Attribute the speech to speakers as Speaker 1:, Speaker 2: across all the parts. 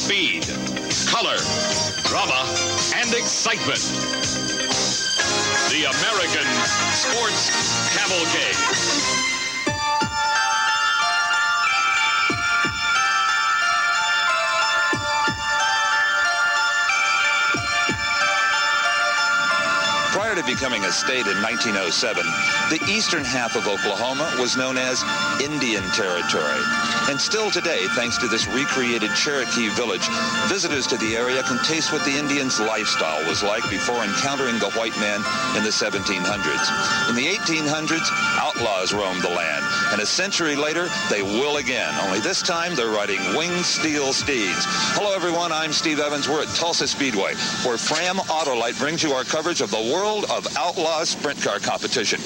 Speaker 1: speed, color, drama, and excitement. The American Sports Cavalcade.
Speaker 2: Prior to becoming a state in 1907, the eastern half of Oklahoma was known as Indian Territory. And still today, thanks to this recreated Cherokee village, visitors to the area can taste what the Indians' lifestyle was like before encountering the white man in the 1700s. In the 1800s, outlaws roamed the land, and a century later, they will again. Only this time, they're riding winged steel steeds. Hello, everyone. I'm Steve Evans. We're at Tulsa Speedway, where Fram Autolite brings you our coverage of the World of Outlaws Sprint Car Competition.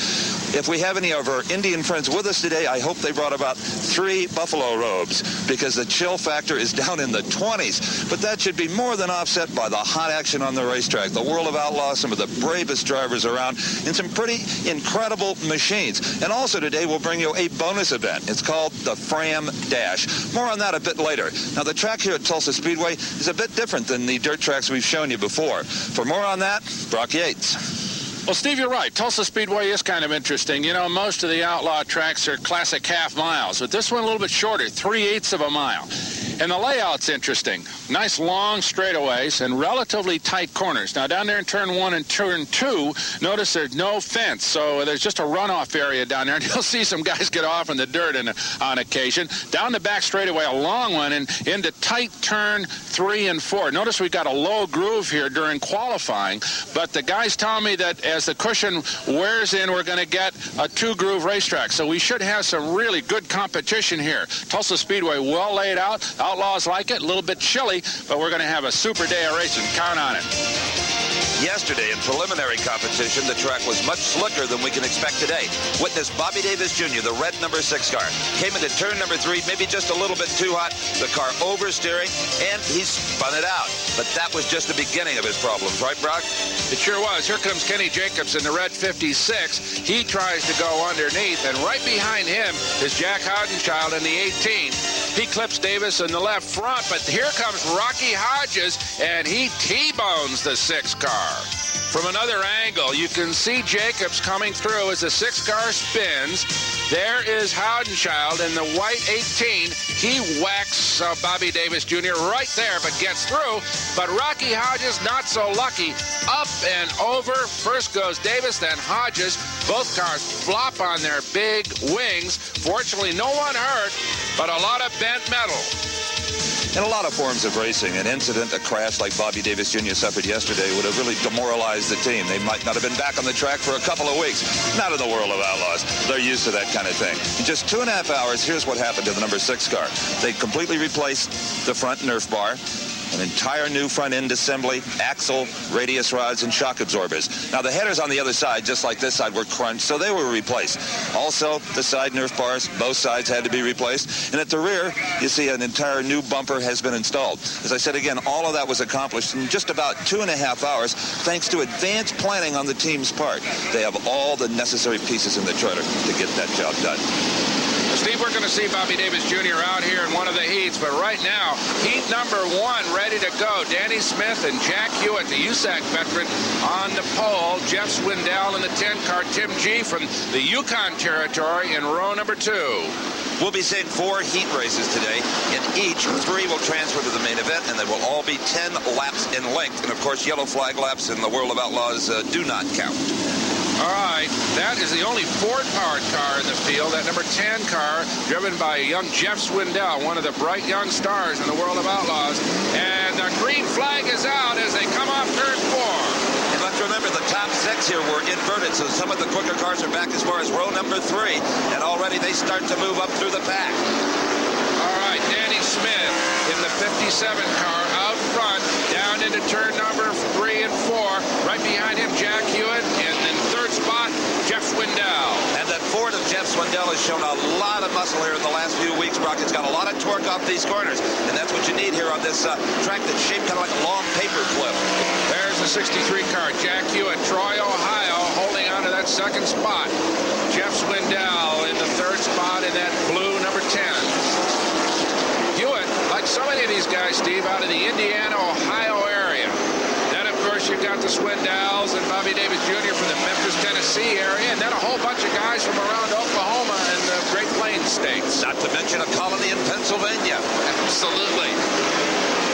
Speaker 2: If we have any of our Indian friends with us today, I hope they brought about 3 buffalo robes, because the chill factor is down in the 20s. But that should be more than offset by the hot action on the racetrack. The World of Outlaws, some of the bravest drivers around, and some pretty incredible machines. And also today, we'll bring you a bonus event. It's called the Fram Dash. More on that a bit later. Now, the track here at Tulsa Speedway is a bit different than the dirt tracks we've shown you before. For more on that, Brock Yates.
Speaker 3: Well, Steve, you're right. Tulsa Speedway is kind of interesting. You know, most of the outlaw tracks are classic half miles, but this one a little bit shorter, 3/8 of a mile. And the layout's interesting. Nice long straightaways and relatively tight corners. Now, down there in turn 1 and turn 2, notice there's no fence, so there's just a runoff area down there, and you'll see some guys get off in the dirt on occasion. Down the back straightaway, a long one, and into tight turn 3 and 4. Notice we got a low groove here during qualifying, but the guys tell me that as the cushion wears in, we're going to get a 2-groove racetrack. So we should have some really good competition here. Tulsa Speedway well laid out. Outlaws like it, a little bit chilly, but we're going to have a super day of racing. Count on it.
Speaker 2: Yesterday, in preliminary competition, the track was much slicker than we can expect today. Witness Bobby Davis Jr., the red number 6 car, came into turn number 3, maybe just a little bit too hot, the car oversteering, and he spun it out. But that was just the beginning of his problems, right, Brock?
Speaker 3: It sure was. Here comes Kenny Jacobs in the red 56. He tries to go underneath, and right behind him is Jack Houdenchild in the 18. He clips Davis in the left front, but here comes Rocky Hodges, and he T-bones the 6 car. From another angle, you can see Jacobs coming through as the 6 car spins. There is Houdenchild in the white 18. He whacks Bobby Davis Jr. right there, but gets through. But Rocky Hodges not so lucky. Up and over. First goes Davis, then Hodges. Both cars flop on their big wings. Fortunately, no one hurt, but a lot of bent metal.
Speaker 2: In a lot of forms of racing, an incident, a crash like Bobby Davis Jr. suffered yesterday would have really demoralized the team. They might not have been back on the track for a couple of weeks. Not in the World of Outlaws. They're used to that kind of thing. In just 2.5 hours, here's what happened to the number 6 car. They completely replaced the front Nerf bar, an entire new front end assembly, axle, radius rods, and shock absorbers. Now, the headers on the other side, just like this side, were crunched, so they were replaced. Also, the side Nerf bars, both sides had to be replaced. And at the rear, you see an entire new bumper has been installed. As I said again, all of that was accomplished in just about 2.5 hours, thanks to advanced planning on the team's part. They have all the necessary pieces in the trailer to get that job done.
Speaker 3: Steve, we're going to see Bobby Davis Jr. out here in one of the heats, but right now, heat number 1 ready to go. Danny Smith and Jack Hewitt, the USAC veteran, on the pole. Jeff Swindell in the 10 car. Tim G. from the Yukon Territory in row number 2.
Speaker 2: We'll be seeing 4 heat races today. In each, 3 will transfer to the main event, and they will all be 10 laps in length. And, of course, yellow flag laps in the World of Outlaws do not count.
Speaker 3: All right, that is the only Ford-powered car in the field, that number 10 car, driven by a young Jeff Swindell, one of the bright young stars in the World of Outlaws. And the green flag is out as they come off turn 4.
Speaker 2: And let's remember, the top 6 here were inverted, so some of the quicker cars are back as far as row number 3. And already they start to move up through the pack.
Speaker 3: All right, Danny Smith in the 57 car out front, down into turn number 3 and 4. Right behind him, Jack Hewitt, and in third spot, Jeff Swindell.
Speaker 2: And that Ford of Jeff Swindell has shown a lot of muscle here in the last few weeks, Brock. It's got a lot of torque off these corners, and that's what you need here on this track that's shaped kind of like a long paper clip.
Speaker 3: There's the 63 car, Jack Hewitt, Troy, Ohio, holding on to that second spot. Jeff Swindell in the third spot in that blue number 10. Hewitt, like so many of these guys, Steve, out in the Indiana, Ohio area. Then, of course, you've got the Swindells and Bobby Davis Jr. from the Memphis, Tennessee area, and then a whole bunch of guys from around Oklahoma and the Great Plains states.
Speaker 2: Not to mention a colony in Pennsylvania.
Speaker 3: Absolutely.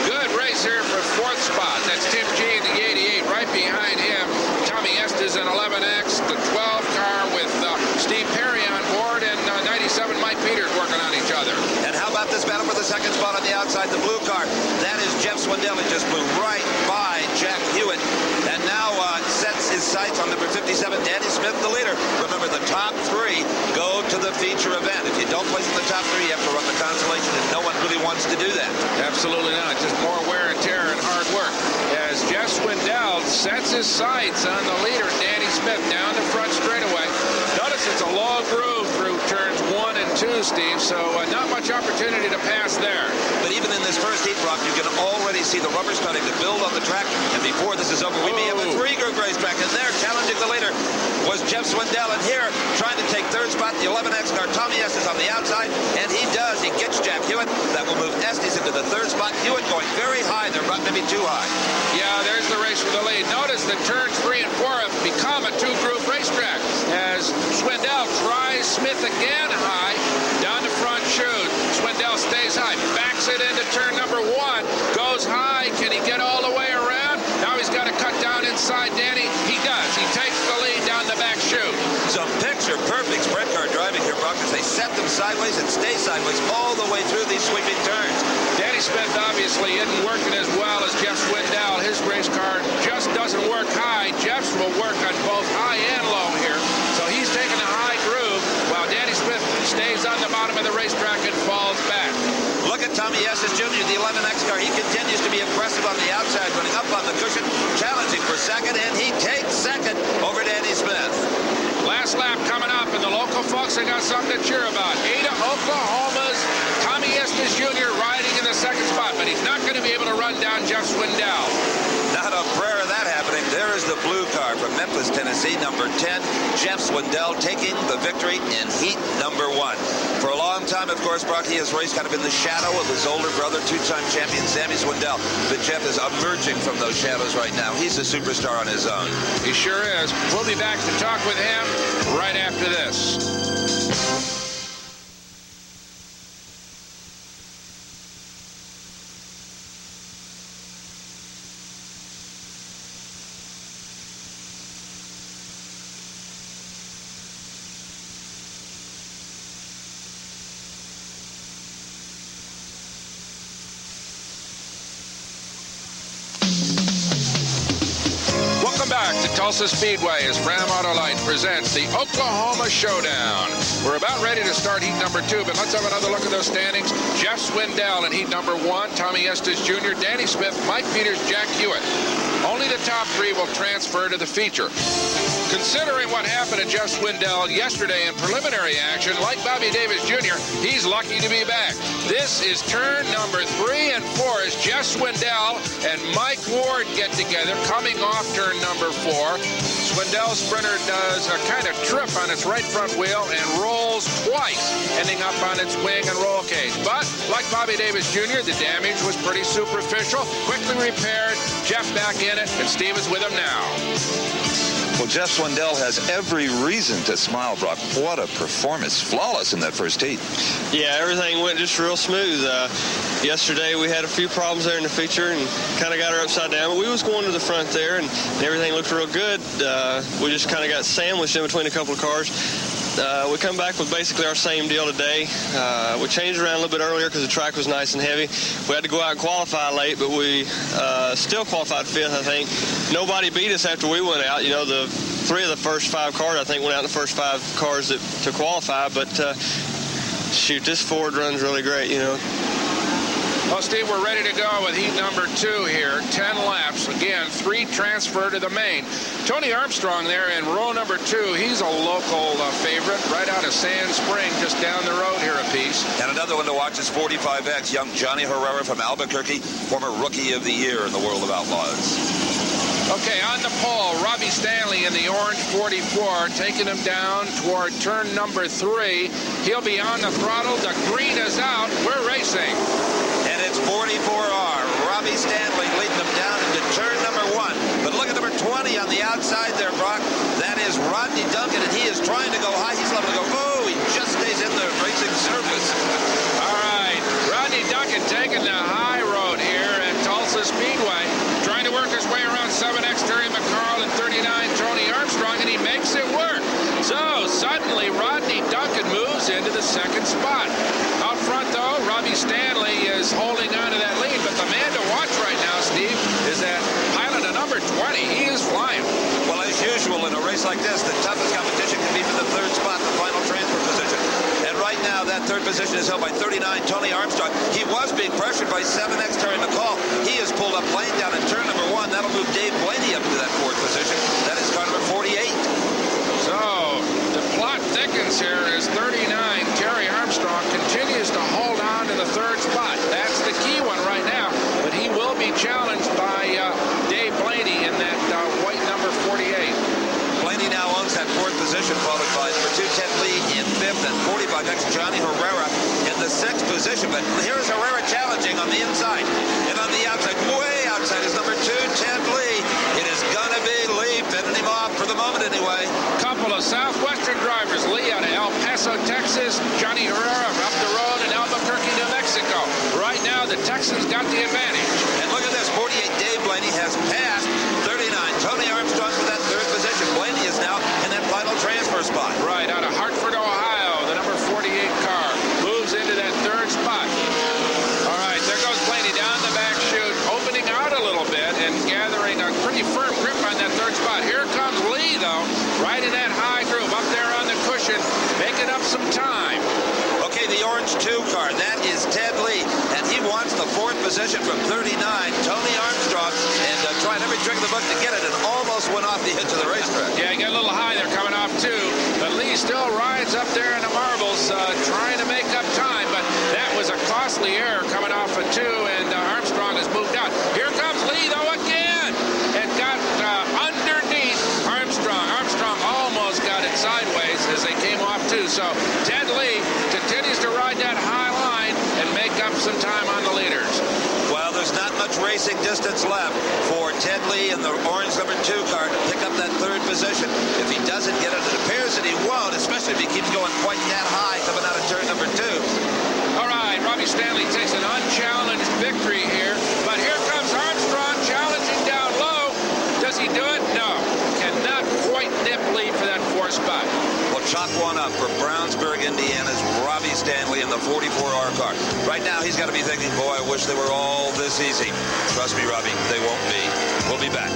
Speaker 3: Good race here for fourth spot. That's Tim G in the 88. Right behind him, Tommy Estes in 11X, the 12 car with Steve Perry on board, and 97 Mike Peters working on each other.
Speaker 2: And how about this battle for the second spot on the outside, the blue car? That is Jeff Swindell. He just blew right by Jack Hewitt, and now sets his sights on number 57, Danny Smith, the leader. Remember, the top three go to the feature event. If you don't place in the top three, you have to run the consolation, and no one really wants to do that.
Speaker 3: Absolutely not. Just more wear and tear and hard work. As Jeff Swindell sets his sights on the leader, Danny Smith, down the front straightaway. Notice it's a long groove through turns 1 and 2, Steve, so not much opportunity to pass there.
Speaker 2: But even in this first heat, Brock, you can already see the rubber starting to build on the track, and before this is over, we may have a three-group racetrack, and there challenging the leader was Jeff Swindell, and here trying to take third spot, the 11X car, Tommy Estes on the outside, and he does. He gets Jack Hewitt. That will move Estes into the third spot. Hewitt going very high. They're about maybe too high.
Speaker 3: Yeah, there's the race for the lead. Notice that turns 3 and 4 have become a two-group racetrack as Swindell tries Smith again high, down the front chute. Swindell stays high, backs it into turn number 1, goes high. Can he get all the way around? Now he's got to cut down inside Danny. He does. He takes the lead down the back chute.
Speaker 2: Some picture-perfect sprint car driving here, Brock, as they set them sideways and stay sideways all the way through these sweeping turns.
Speaker 3: Danny Smith obviously isn't working as well as Jeff Swindell. His race car just doesn't work high. Jeff's will work on both high and low here. So he's taking a high groove while Danny Smith stays on the bottom of the racetrack and falls back.
Speaker 2: Look at Tommy Estes Jr., the 11X car. He continues to be impressive on the outside, running up on the cushion, challenging for second, and he takes second over Danny Smith.
Speaker 3: Last lap coming up, and the local folks have got something to cheer about. Ada, Oklahoma's Tommy Estes Jr. riding in the second spot, but he's not going to be able to run down Jeff Swindell.
Speaker 2: Not a prayer of that happening. There is the blue car from Memphis, Tennessee, number 10. Jeff Swindell taking the victory in heat number 1. For a long time, of course, Brock, he has raced kind of in the shadow of his older brother, two-time champion Sammy Swindell. But Jeff is emerging from those shadows right now. He's a superstar on his own.
Speaker 3: He sure is. We'll be back to talk with him right after this. Back to Tulsa Speedway as Fram Autolite presents the Oklahoma Showdown. We're about ready to start heat number 2, but let's have another look at those standings. Jeff Swindell in heat number 1, Tommy Estes Jr., Danny Smith, Mike Peters, Jack Hewitt. Only the top 3 will transfer to the feature. Considering what happened to Jeff Swindell yesterday in preliminary action, like Bobby Davis Jr., he's lucky to be back. This is turn number 3 and 4 as Jeff Swindell and Mike Ward get together, coming off turn number 4. Swindell's sprinter does a kind of trip on its right front wheel and rolls twice, ending up on its wing and roll cage. But, like Bobby Davis Jr., the damage was pretty superficial, quickly repaired. Jeff back in it, and Steve is with him now.
Speaker 2: Well, Jeff Swindell has every reason to smile, Brock. What a performance. Flawless in that first heat.
Speaker 4: Yeah, everything went just real smooth. Yesterday we had a few problems there in the feature and kind of got her upside down. But we was going to the front there, and everything looked real good. We just kind of got sandwiched in between a couple of cars. We come back with basically our same deal today. We changed around a little bit earlier because the track was nice and heavy. We had to go out and qualify late, but we still qualified 5th, I think. Nobody beat us after we went out. You know, the 3 of the first 5 cars, I think, went out in the first 5 cars to qualify. But, shoot, this Ford runs really great, you know.
Speaker 3: Well, Steve, we're ready to go with heat number 2 here. 10 laps. Again, 3 transfer to the main. Tony Armstrong there in row number 2. He's a local favorite right out of Sand Spring, just down the road here a piece.
Speaker 2: And another one to watch is 45X, young Johnny Herrera from Albuquerque, former Rookie of the Year in the World of Outlaws.
Speaker 3: Okay, on the pole, Robbie Stanley in the orange 44, taking him down toward turn number 3. He'll be on the throttle. The green is out. We're racing.
Speaker 2: And it's 44R, Robbie Stanley leading them down into turn number 1. But look at number 20 on the outside there, Brock. That is Rodney Duncan, and he is trying to go high. He's level to go. Oh, he just stays in the racing surface.
Speaker 3: All right, Rodney Duncan taking the high road here at Tulsa Speedway, trying to work his way around 7X Terry McCarl and 39 Tony Armstrong, and he makes it work. So suddenly Rodney Duncan moves into the second spot. Out front, though, Robbie Stanley is holding on to that lead, but the man to watch right now, Steve, is that pilot of number 20. He is flying.
Speaker 2: Well, as usual in a race like this, the toughest competition can be for the third spot, the final transfer position. And right now, that third position is held by 39 Tony Armstrong. He was being pressured by 7X Terry McCall. He has pulled up lane down in turn number 1. That'll move Dave Blaney up to that fourth position. That is car number 48.
Speaker 3: So the plot thickens here as 39 Terry Armstrong continues to hold on to the third spot. That's the key one right now, but he will be challenged by Dave Blaney in that white number 48.
Speaker 2: Blaney now owns that fourth position, followed by number 2 Ted Lee in fifth, and 45 next Johnny Herrera in the sixth position. But here's Herrera challenging on the inside, and on the outside, way outside, is number 2 Ted Lee. It is gonna be Lee fending him off for the moment anyway.
Speaker 3: Couple of Southwestern drivers, Lee out of El Paso, Texas, Johnny Herrera up the road in Albuquerque, New Mexico. Right now, the Texans got the advantage.
Speaker 2: And look at this, 48 Dave Blaney has passed 39 Tony Armstrong for that third position. Blaney is now in that final transfer spot.
Speaker 3: Right, out of Hartford, Ohio, the number 48 car moves into that third spot. All right, there goes Blaney down the back chute, opening out a little bit and gathering a pretty firm grip on that third spot. Here comes Lee, though, right in that high groove, up there on the cushion, making up some time.
Speaker 2: Okay, the orange 2 car, that is Ted Lee, and he wants the fourth position from 39 Tony Armstrong, and tried every trick in the book to get it, and almost went off the edge of the racetrack.
Speaker 3: Yeah, he got a little high there coming off, too, but Lee still rides up there in the marbles, trying to make up time, but that was a costly error coming off of 2, and Armstrong has moved out. Here comes Lee, though, again, and got underneath Armstrong. Armstrong almost got it sideways as they came off, too, so Ted Lee continues to ride that high line and make up some time on the leaders.
Speaker 2: Well, there's not much racing distance left for Ted Lee in the orange number 2 car to pick up that third position. If he doesn't get it, it appears that he won't, especially if he keeps going quite that high coming out of turn number 2.
Speaker 3: All right, Robbie Stanley takes an unchallenged victory here, but here comes Armstrong challenging down low. Does he do it? No. Cannot quite nip Lee for that fourth spot.
Speaker 2: Well, chalk one up for Brownsburg, Indiana's Robbie Stanley in the 44R car. Right now, he's got to be thinking, boy, I wish they were all this easy. Trust me, Robbie, they won't be. We'll be back.